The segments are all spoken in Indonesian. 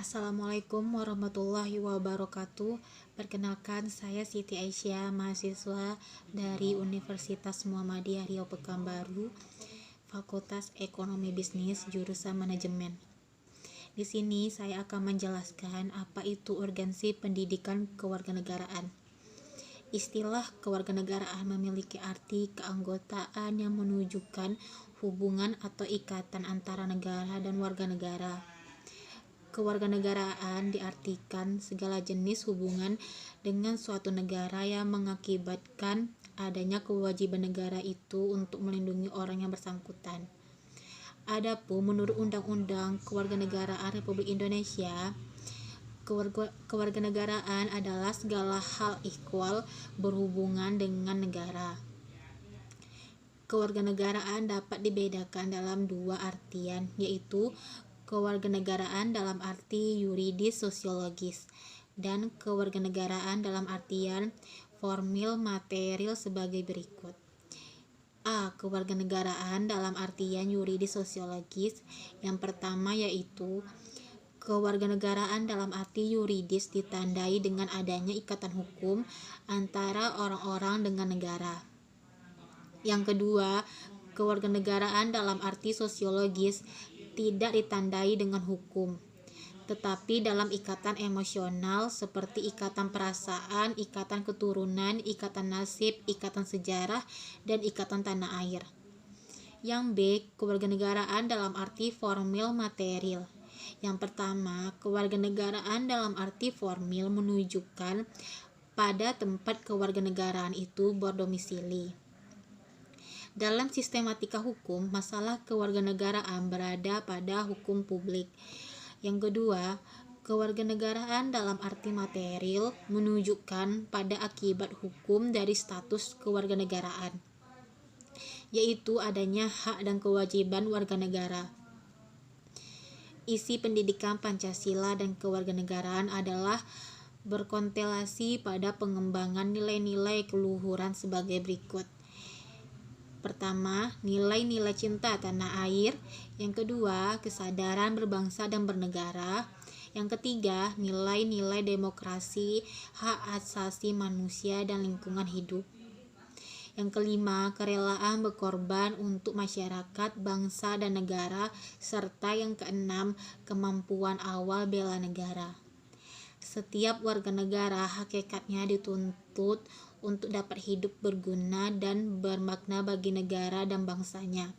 Assalamualaikum warahmatullahi wabarakatuh. Perkenalkan, saya Siti Aisyah, mahasiswa dari Universitas Muhammadiyah Riau Pekanbaru, Fakultas Ekonomi Bisnis, jurusan Manajemen. Di sini saya akan menjelaskan apa itu urgensi pendidikan kewarganegaraan. Istilah kewarganegaraan memiliki arti keanggotaan yang menunjukkan hubungan atau ikatan antara negara dan warga negara. Kewarganegaraan diartikan segala jenis hubungan dengan suatu negara yang mengakibatkan adanya kewajiban negara itu untuk melindungi orang yang bersangkutan. Adapun menurut Undang-Undang Kewarganegaraan Republik Indonesia, kewarganegaraan adalah segala hal ikhwal berhubungan dengan negara. Kewarganegaraan dapat dibedakan dalam dua artian, yaitu kewarganegaraan dalam arti yuridis sosiologis dan kewarganegaraan dalam artian formil material sebagai berikut. A. Kewarganegaraan dalam artian yuridis sosiologis. Yang pertama yaitu kewarganegaraan dalam arti yuridis ditandai dengan adanya ikatan hukum antara orang-orang dengan negara. Yang kedua, kewarganegaraan dalam arti sosiologis tidak ditandai dengan hukum, tetapi dalam ikatan emosional seperti ikatan perasaan, ikatan keturunan, ikatan nasib, ikatan sejarah, dan ikatan tanah air. Yang B. Kewarganegaraan dalam arti formil material. Yang pertama, kewarganegaraan dalam arti formil menunjukkan pada tempat kewarganegaraan itu berdomisili. Dalam sistematika hukum, masalah kewarganegaraan berada pada hukum publik. Yang kedua, kewarganegaraan dalam arti material menunjukkan pada akibat hukum dari status kewarganegaraan, yaitu adanya hak dan kewajiban warga negara. Isi pendidikan Pancasila dan kewarganegaraan adalah berkontelasi pada pengembangan nilai-nilai keluhuran sebagai berikut. Pertama, nilai-nilai cinta tanah air. Yang kedua, kesadaran berbangsa dan bernegara. Yang ketiga, nilai-nilai demokrasi, hak asasi manusia dan lingkungan hidup. Yang kelima, kerelaan berkorban untuk masyarakat, bangsa dan negara. Serta yang keenam, kemampuan awal bela negara. Setiap warga negara hakikatnya dituntut untuk dapat hidup berguna dan bermakna bagi negara dan bangsanya.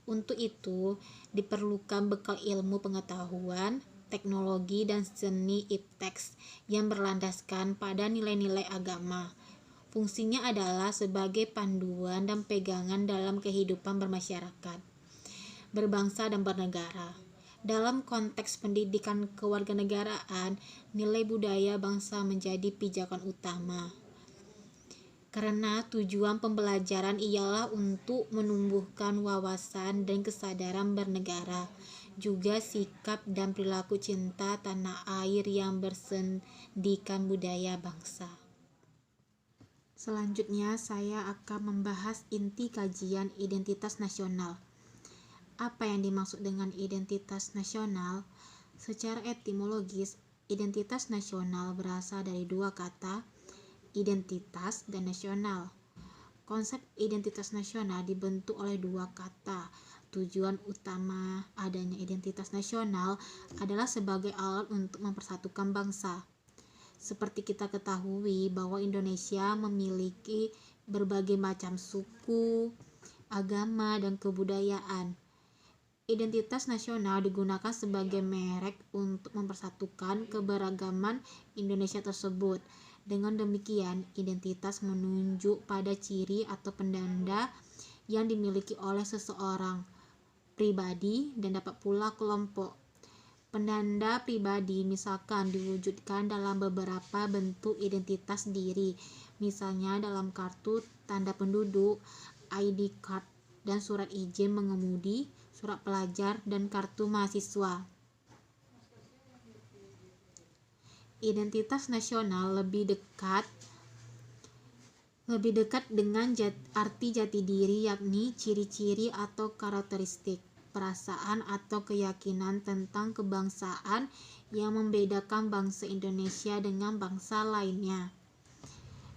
Untuk itu, diperlukan bekal ilmu pengetahuan, teknologi, dan seni ipteks yang berlandaskan pada nilai-nilai agama. Fungsinya adalah sebagai panduan dan pegangan dalam kehidupan bermasyarakat, berbangsa, dan bernegara. Dalam konteks pendidikan kewarganegaraan, nilai budaya bangsa menjadi pijakan utama. Karena tujuan pembelajaran ialah untuk menumbuhkan wawasan dan kesadaran bernegara, juga sikap dan perilaku cinta tanah air yang bersendikan budaya bangsa. Selanjutnya, saya akan membahas inti kajian identitas nasional. Apa yang dimaksud dengan identitas nasional? Secara etimologis, identitas nasional berasal dari dua kata, identitas dan nasional. Konsep identitas nasional dibentuk oleh dua kata. Tujuan utama adanya identitas nasional adalah sebagai alat untuk mempersatukan bangsa. Seperti kita ketahui bahwa Indonesia memiliki berbagai macam suku, agama, dan kebudayaan. Identitas nasional digunakan sebagai merek untuk mempersatukan keberagaman Indonesia tersebut. Dengan demikian, identitas menunjuk pada ciri atau penanda yang dimiliki oleh seseorang, pribadi, dan dapat pula kelompok. Penanda pribadi misalkan diwujudkan dalam beberapa bentuk identitas diri, misalnya dalam kartu tanda penduduk, ID card, dan surat izin mengemudi, surat pelajar, dan kartu mahasiswa. Identitas nasional lebih dekat dengan arti jati diri, yakni ciri-ciri atau karakteristik. perasaan atau keyakinan tentang kebangsaan yang membedakan bangsa Indonesia dengan bangsa lainnya.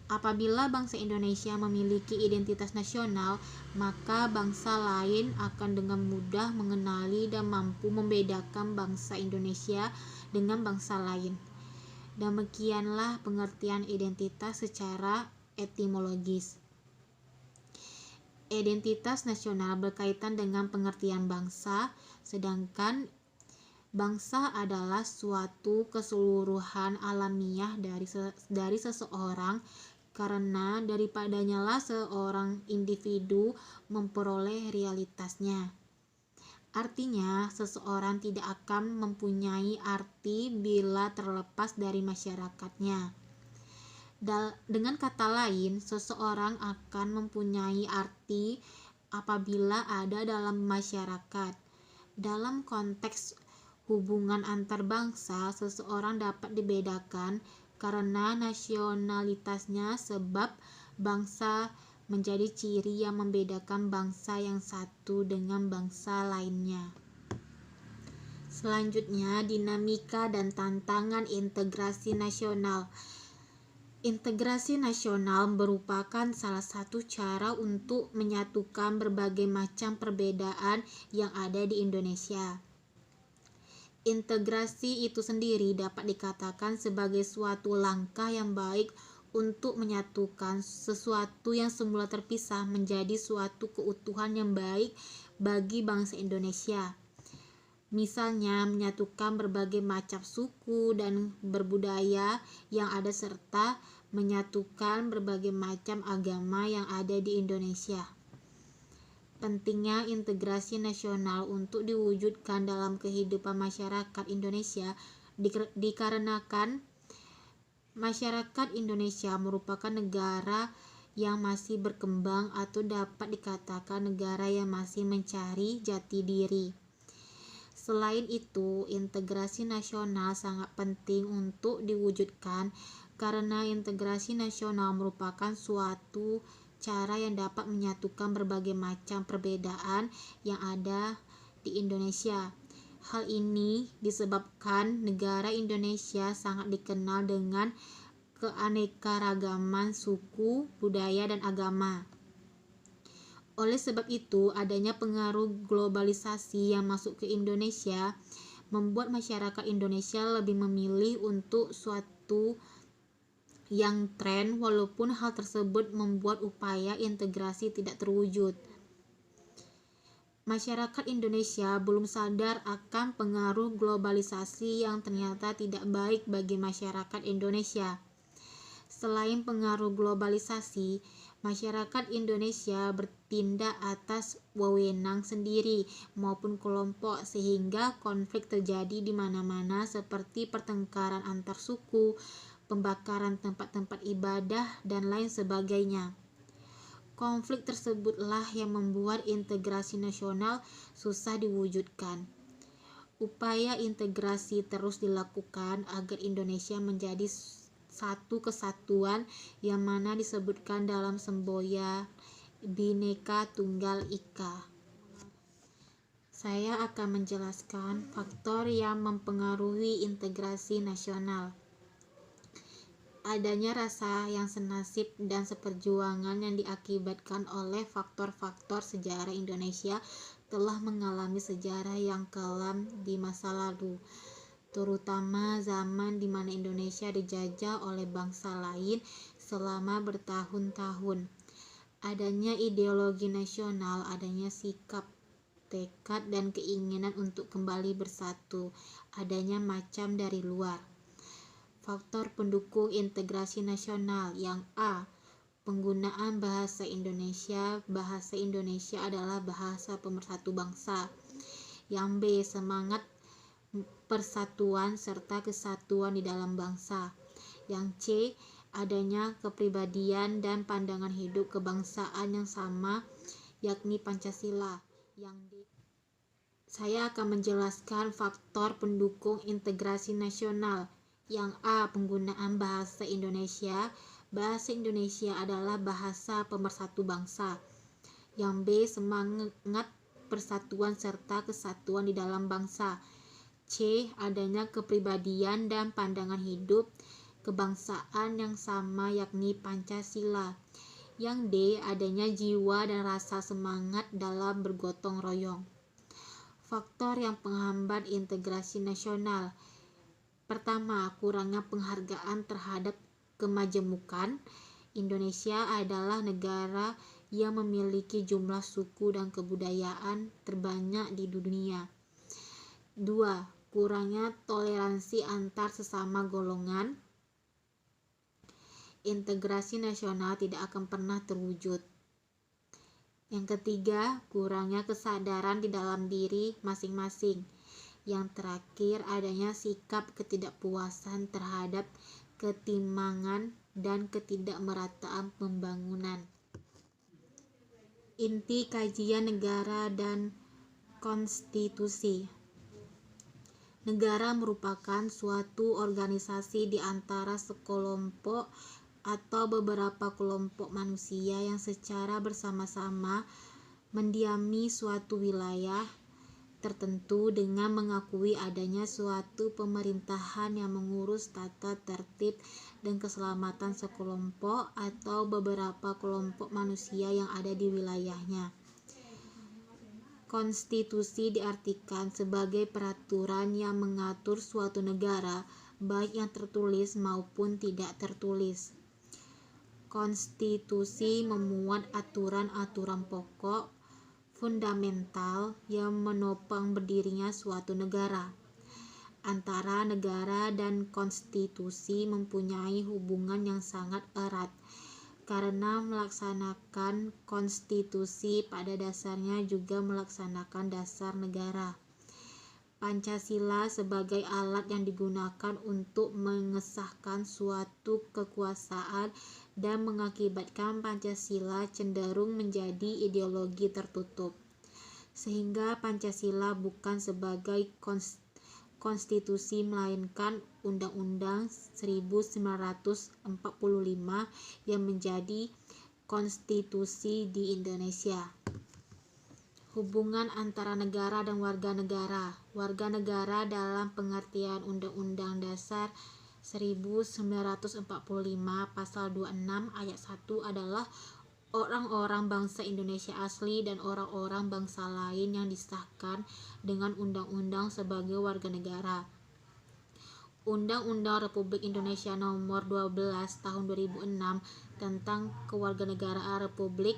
Apabila bangsa Indonesia memiliki identitas nasional, maka bangsa lain akan dengan mudah mengenali dan mampu membedakan bangsa Indonesia dengan bangsa lain. Demikianlah pengertian identitas secara etimologis. Identitas nasional berkaitan dengan pengertian bangsa, sedangkan bangsa adalah suatu keseluruhan alamiah dari seseorang, karena daripadanya lah seorang individu memperoleh realitasnya. Artinya, seseorang tidak akan mempunyai arti bila terlepas dari masyarakatnya. Dengan kata lain, seseorang akan mempunyai arti apabila ada dalam masyarakat. Dalam konteks hubungan antar bangsa, seseorang dapat dibedakan karena nasionalitasnya, sebab bangsa menjadi ciri yang membedakan bangsa yang satu dengan bangsa lainnya. Selanjutnya, dinamika dan tantangan integrasi nasional. Integrasi nasional merupakan salah satu cara untuk menyatukan berbagai macam perbedaan yang ada di Indonesia. Integrasi itu sendiri dapat dikatakan sebagai suatu langkah yang baik untuk menyatukan sesuatu yang semula terpisah menjadi suatu keutuhan yang baik bagi bangsa Indonesia. Misalnya, menyatukan berbagai macam suku dan berbudaya yang ada serta menyatukan berbagai macam agama yang ada di Indonesia. Pentingnya integrasi nasional untuk diwujudkan dalam kehidupan masyarakat Indonesia dikarenakan masyarakat Indonesia merupakan negara yang masih berkembang atau dapat dikatakan negara yang masih mencari jati diri. Selain itu, integrasi nasional sangat penting untuk diwujudkan karena integrasi nasional merupakan suatu cara yang dapat menyatukan berbagai macam perbedaan yang ada di Indonesia. Hal ini disebabkan negara Indonesia sangat dikenal dengan keanekaragaman suku, budaya, dan agama. Oleh sebab itu, adanya pengaruh globalisasi yang masuk ke Indonesia membuat masyarakat Indonesia lebih memilih untuk suatu yang tren, walaupun hal tersebut membuat upaya integrasi tidak terwujud. Masyarakat Indonesia belum sadar akan pengaruh globalisasi yang ternyata tidak baik bagi masyarakat Indonesia. Selain pengaruh globalisasi, masyarakat Indonesia bertindak atas wewenang sendiri maupun kelompok sehingga konflik terjadi di mana-mana seperti pertengkaran antar suku, pembakaran tempat-tempat ibadah, dan lain sebagainya. Konflik tersebutlah yang membuat integrasi nasional susah diwujudkan. Upaya integrasi terus dilakukan agar Indonesia menjadi satu kesatuan yang mana disebutkan dalam semboyan Bhinneka Tunggal Ika. Saya akan menjelaskan faktor yang mempengaruhi integrasi nasional. Adanya rasa yang senasib dan seperjuangan yang diakibatkan oleh faktor-faktor sejarah Indonesia telah mengalami sejarah yang kelam di masa lalu, terutama zaman di mana Indonesia dijajah oleh bangsa lain selama bertahun-tahun. Adanya ideologi nasional, adanya sikap, tekad, dan keinginan untuk kembali bersatu, adanya macam dari luar. Faktor pendukung integrasi nasional yang A. Penggunaan bahasa Indonesia. Bahasa Indonesia adalah bahasa pemersatu bangsa. Yang B. Semangat persatuan serta kesatuan di dalam bangsa. Yang C. Adanya kepribadian dan pandangan hidup kebangsaan yang sama, yakni Pancasila. Yang D. Saya akan menjelaskan faktor pendukung integrasi nasional. Yang A. Penggunaan bahasa Indonesia. Bahasa Indonesia adalah bahasa pemersatu bangsa. Yang B. Semangat persatuan serta kesatuan di dalam bangsa. C. Adanya kepribadian dan pandangan hidup kebangsaan yang sama yakni Pancasila. Yang D. Adanya jiwa dan rasa semangat dalam bergotong royong. Faktor yang penghambat integrasi nasional. Pertama, kurangnya penghargaan terhadap kemajemukan. Indonesia adalah negara yang memiliki jumlah suku dan kebudayaan terbanyak di dunia. 2. Kurangnya toleransi antar sesama golongan. Integrasi nasional tidak akan pernah terwujud. Yang ketiga, kurangnya kesadaran di dalam diri masing-masing. Yang terakhir, adanya sikap ketidakpuasan terhadap ketimpangan dan ketidakmerataan pembangunan. Inti kajian negara dan konstitusi. Negara merupakan suatu organisasi di antara sekelompok atau beberapa kelompok manusia yang secara bersama-sama mendiami suatu wilayah tertentu dengan mengakui adanya suatu pemerintahan yang mengurus tata tertib dan keselamatan sekelompok atau beberapa kelompok manusia yang ada di wilayahnya. Konstitusi diartikan sebagai peraturan yang mengatur suatu negara, baik yang tertulis maupun tidak tertulis. Konstitusi memuat aturan-aturan pokok fundamental yang menopang berdirinya suatu negara. Antara negara dan konstitusi mempunyai hubungan yang sangat erat, karena melaksanakan konstitusi pada dasarnya juga melaksanakan dasar negara. Pancasila sebagai alat yang digunakan untuk mengesahkan suatu kekuasaan dan mengakibatkan Pancasila cenderung menjadi ideologi tertutup. Sehingga Pancasila bukan sebagai konstitusi melainkan Undang-Undang 1945 yang menjadi konstitusi di Indonesia. Hubungan antara negara dan warga negara. Warga negara dalam pengertian Undang-Undang Dasar 1945 Pasal 26 Ayat 1 adalah orang-orang bangsa Indonesia asli dan orang-orang bangsa lain yang disahkan dengan undang-undang sebagai warga negara. Undang-Undang Republik Indonesia Nomor 12 Tahun 2006 tentang Kewarganegaraan Republik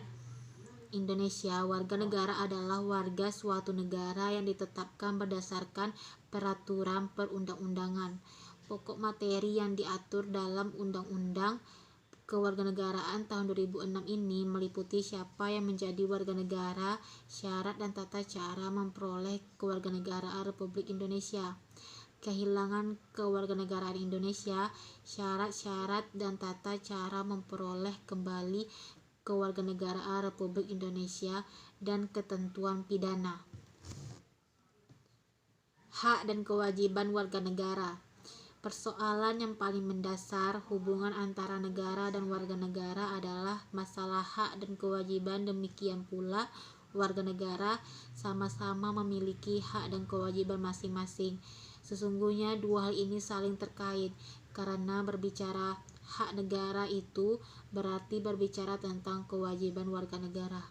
Indonesia. Warga negara adalah warga suatu negara yang ditetapkan berdasarkan peraturan perundang-undangan. Pokok materi yang diatur dalam Undang-Undang Kewarganegaraan tahun 2006 ini meliputi siapa yang menjadi warga negara, syarat dan tata cara memperoleh kewarganegaraan Republik Indonesia, kehilangan kewarganegaraan Indonesia, syarat-syarat dan tata cara memperoleh kembali kewarganegaraan Republik Indonesia, dan ketentuan pidana. Hak dan kewajiban warga negara. Persoalan yang paling mendasar hubungan antara negara dan warga negara adalah masalah hak dan kewajiban. Demikian pula warga negara sama-sama memiliki hak dan kewajiban masing-masing. Sesungguhnya dua hal ini saling terkait, karena berbicara hak negara itu berarti berbicara tentang kewajiban warga negara.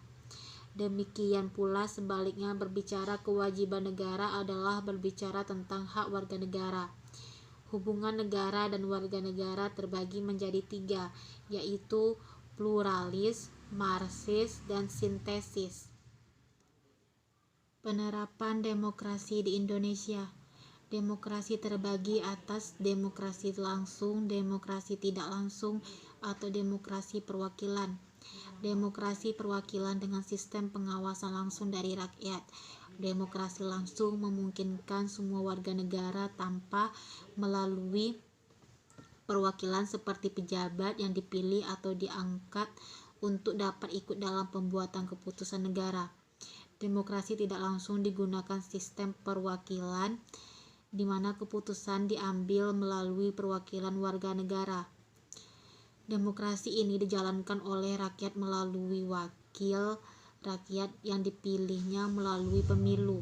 Demikian pula sebaliknya, berbicara kewajiban negara adalah berbicara tentang hak warga negara. Hubungan negara dan warga negara terbagi menjadi tiga, yaitu pluralis, marxis, dan sintesis. Penerapan demokrasi di Indonesia. Demokrasi terbagi atas demokrasi langsung, demokrasi tidak langsung, atau demokrasi perwakilan. Demokrasi perwakilan dengan sistem pengawasan langsung dari rakyat. Demokrasi langsung memungkinkan semua warga negara tanpa melalui perwakilan seperti pejabat yang dipilih atau diangkat untuk dapat ikut dalam pembuatan keputusan negara. Demokrasi tidak langsung digunakan sistem perwakilan di mana keputusan diambil melalui perwakilan warga negara. Demokrasi ini dijalankan oleh rakyat melalui wakil rakyat yang dipilihnya melalui pemilu.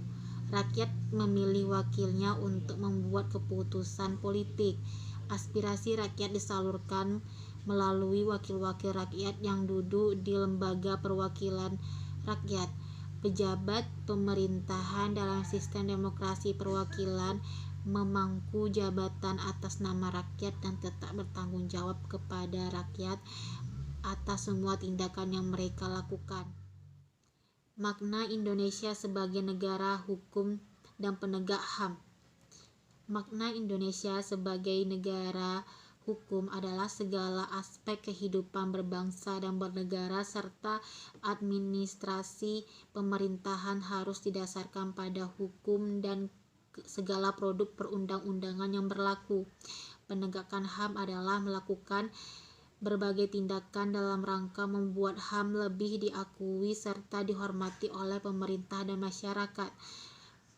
Rakyat memilih wakilnya untuk membuat keputusan politik. Aspirasi rakyat disalurkan melalui wakil-wakil rakyat yang duduk di lembaga perwakilan rakyat. Pejabat pemerintahan dalam sistem demokrasi perwakilan memangku jabatan atas nama rakyat dan tetap bertanggung jawab kepada rakyat atas semua tindakan yang mereka lakukan. Makna Indonesia sebagai negara hukum dan penegak HAM. Makna Indonesia sebagai negara hukum adalah segala aspek kehidupan berbangsa dan bernegara serta administrasi pemerintahan harus didasarkan pada hukum dan segala produk perundang-undangan yang berlaku. Penegakan HAM adalah melakukan berbagai tindakan dalam rangka membuat HAM lebih diakui serta dihormati oleh pemerintah dan masyarakat.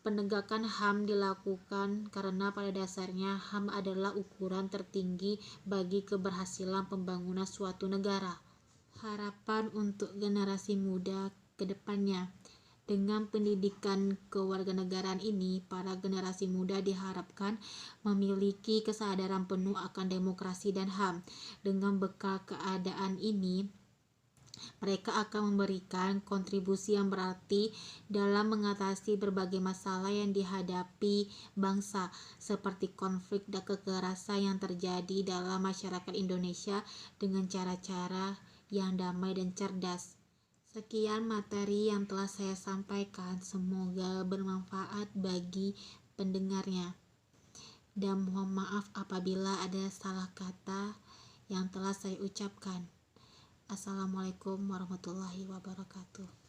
Penegakan HAM dilakukan karena pada dasarnya HAM adalah ukuran tertinggi bagi keberhasilan pembangunan suatu negara. Harapan untuk generasi muda ke depannya. Dengan pendidikan kewarganegaraan ini, para generasi muda diharapkan memiliki kesadaran penuh akan demokrasi dan HAM. Dengan bekal keadaan ini, mereka akan memberikan kontribusi yang berarti dalam mengatasi berbagai masalah yang dihadapi bangsa, seperti konflik dan kekerasan yang terjadi dalam masyarakat Indonesia dengan cara-cara yang damai dan cerdas. Sekian materi yang telah saya sampaikan, semoga bermanfaat bagi pendengarnya. Dan mohon maaf apabila ada salah kata yang telah saya ucapkan. Assalamualaikum warahmatullahi wabarakatuh.